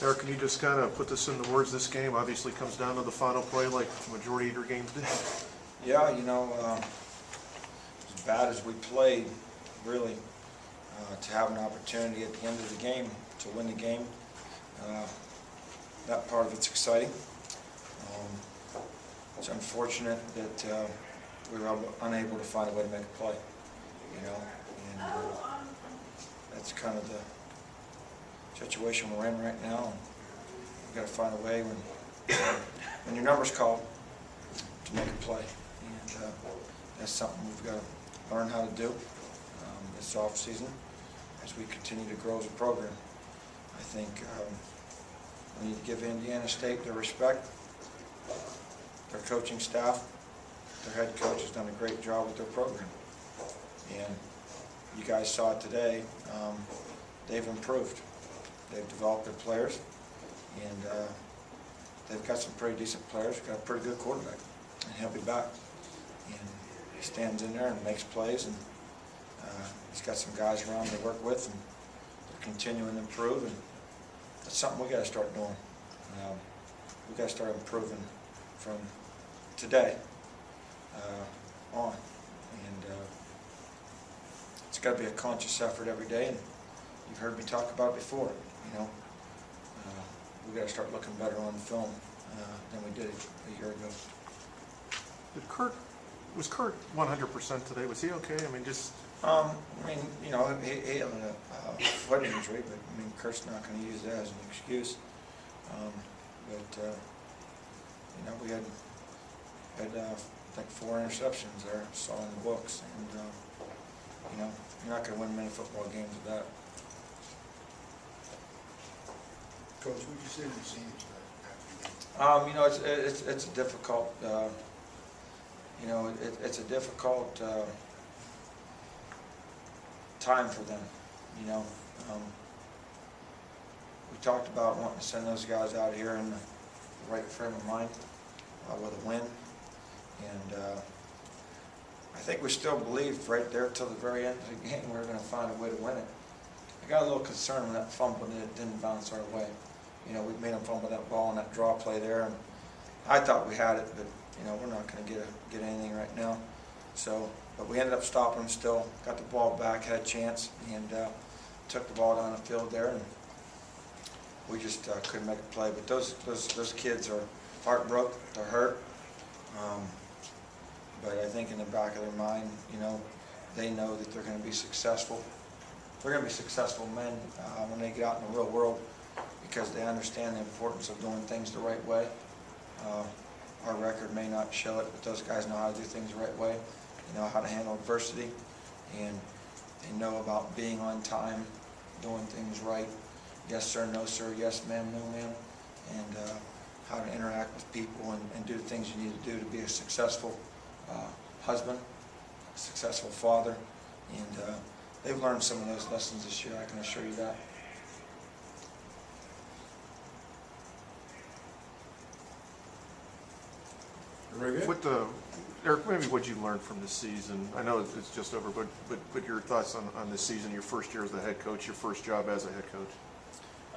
Eric, can you just kind of put this into words? This game obviously comes down to the final play like the majority of your games did. Yeah, as bad as we played, really, to have an opportunity at the end of the game to win the game, that part of it's exciting. It's unfortunate that we were unable to find a way to make a play, and that's kind of the situation we're in right now. We've got to find a way when your number's called to make a play, and that's something we've got to learn how to do this off season as we continue to grow as a program. I think we need to give Indiana State their respect. Their coaching staff, their head coach has done a great job with their program, and you guys saw it today. They've improved. They've developed their players, and they've got some pretty decent players. Got a pretty good quarterback, and he'll be back. And he stands in there and makes plays, and he's got some guys around him to work with, and they're continuing to improve. And that's something we got to start doing. We got to start improving from today on, and it's got to be a conscious effort every day. And you've heard me talk about it before. We got to start looking better on film than we did a year ago. Was Kurt 100% today? Was he okay? I mean, just. He had a foot injury, but Kurt's not going to use that as an excuse. We had I think 4 interceptions there, saw in the books, and you're not going to win many football games with that. Coach, what did you say to the seniors after the game? It's a difficult, it's a difficult time for them. We talked about wanting to send those guys out here in the right frame of mind with a win, and I think we still believed right there till the very end of the game we were going to find a way to win it. I got a little concerned when that fumble didn't bounce our way. We made them fumble that ball and that draw play there, and I thought we had it, but we're not going to get anything right now. But we ended up stopping them still, got the ball back, had a chance, and took the ball down the field there, and we just couldn't make a play. But those kids are heartbroken, they're hurt, but I think in the back of their mind, they know that they're going to be successful. They're going to be successful men when they get out in the real world, because they understand the importance of doing things the right way. Our record may not show it, but those guys know how to do things the right way. They know how to handle adversity, and they know about being on time, doing things right. Yes sir, no sir, yes ma'am, no ma'am, and how to interact with people and do the things you need to do to be a successful husband, a successful father, and they've learned some of those lessons this year, I can assure you that. Very good. Eric, maybe what you learned from this season. I know it's just over, but your thoughts on this season, your first year as the head coach, your first job as a head coach.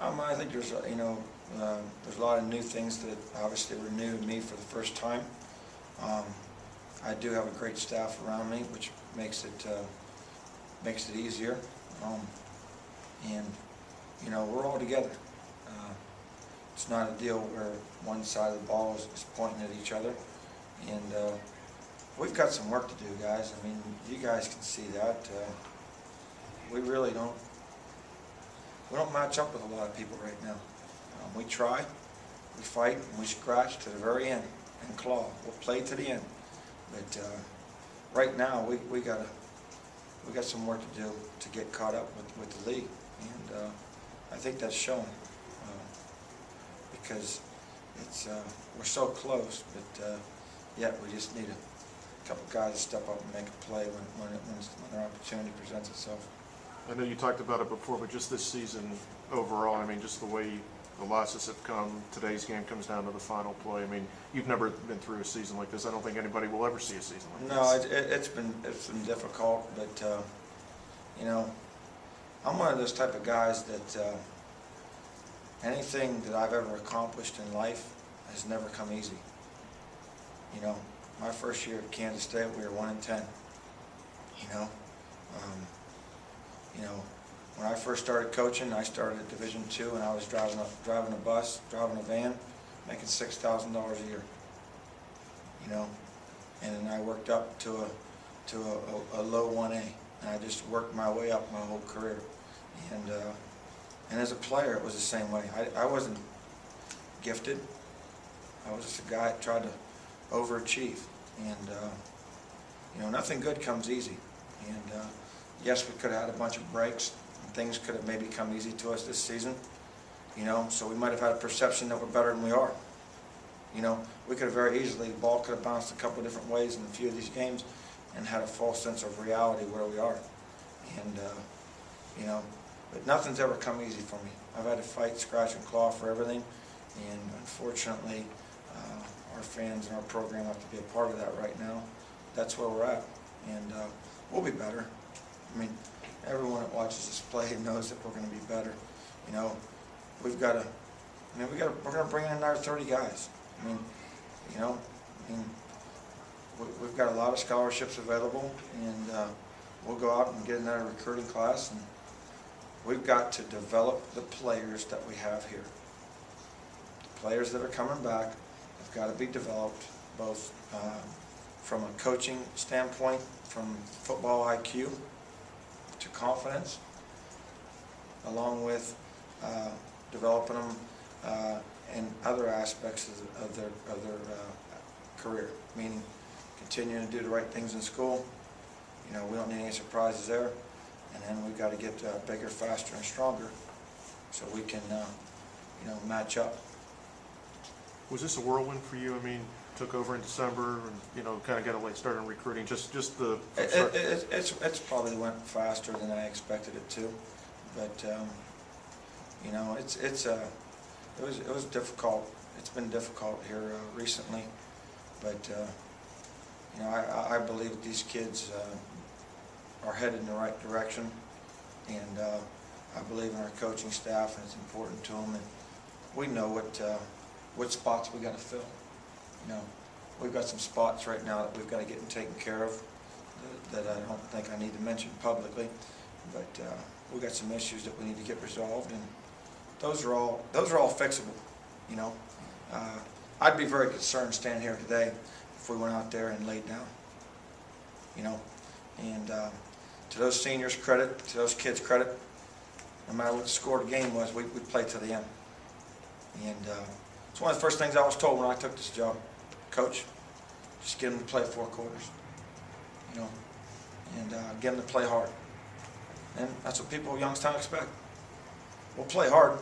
I think there's there's a lot of new things that obviously were new to me for the first time. I do have a great staff around me, which makes it easier. We're all together. It's not a deal where one side of the ball is pointing at each other, and we've got some work to do, guys. I mean, you guys can see that. We really don't. We don't match up with a lot of people right now. We try, we fight, and we scratch to the very end and claw. We'll play to the end, but right now we got some work to do to get caught up with the league, and I think that's showing because we're so close, but yet we just need a couple guys to step up and make a play when their opportunity presents itself. I know you talked about it before, but just this season overall, I mean, just the way the losses have come, today's game comes down to the final play. I mean, you've never been through a season like this. I don't think anybody will ever see a season like this. No, it's been difficult, but I'm one of those type of guys that anything that I've ever accomplished in life has never come easy. You know, my first year at Kansas State, we were 1-10. You know, when I first started coaching, I started at Division II, and I was driving a bus, driving a van, making $6,000 a year. You know, and then I worked up to a low 1A, and I just worked my way up my whole career. And as a player, it was the same way. I wasn't gifted. I was just a guy that tried to overachieve. And, you know, nothing good comes easy. And, yes, we could have had a bunch of breaks, and things could have maybe come easy to us this season. You know, so we might have had a perception that we're better than we are. You know, we could have very easily, the ball could have bounced a couple of different ways in a few of these games and had a false sense of reality where we are. And, you know, but nothing's ever come easy for me. I've had to fight, scratch, and claw for everything. And unfortunately, our fans and our program have to be a part of that right now. That's where we're at. And we'll be better. I mean, everyone that watches us play knows that we're going to be better. You know, we're going to bring in another 30 guys. I mean, you know, we've got a lot of scholarships available, and we'll go out and get another recruiting class, and we've got to develop the players that we have here. The players that are coming back have got to be developed both from a coaching standpoint, from football IQ to confidence, along with developing them in other aspects of their career, meaning continuing to do the right things in school. You know, we don't need any surprises there. And then we've got to get bigger, faster, and stronger so we can, you know, match up. Was this a whirlwind for you? I mean, took over in December and, you know, kind of got a late start in recruiting. Just the... It's probably went faster than I expected it to. But, you know, it was difficult. It's been difficult here recently. But, you know, I believe that these kids are headed in the right direction, and I believe in our coaching staff, and it's important to them. And we know what spots we got to fill. You know, we've got some spots right now that we've got to get taken care of that I don't think I need to mention publicly, but we've got some issues that we need to get resolved, and those are all fixable. You know, I'd be very concerned standing here today if we went out there and laid down. You know, and to those seniors' credit, to those kids' credit, no matter what the score of the game was, we played to the end. And it's one of the first things I was told when I took this job. Coach, just get them to play 4 quarters. You know, and get them to play hard. And that's what people at Youngstown expect. We'll play hard.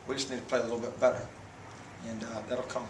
We just need to play a little bit better. And that'll come.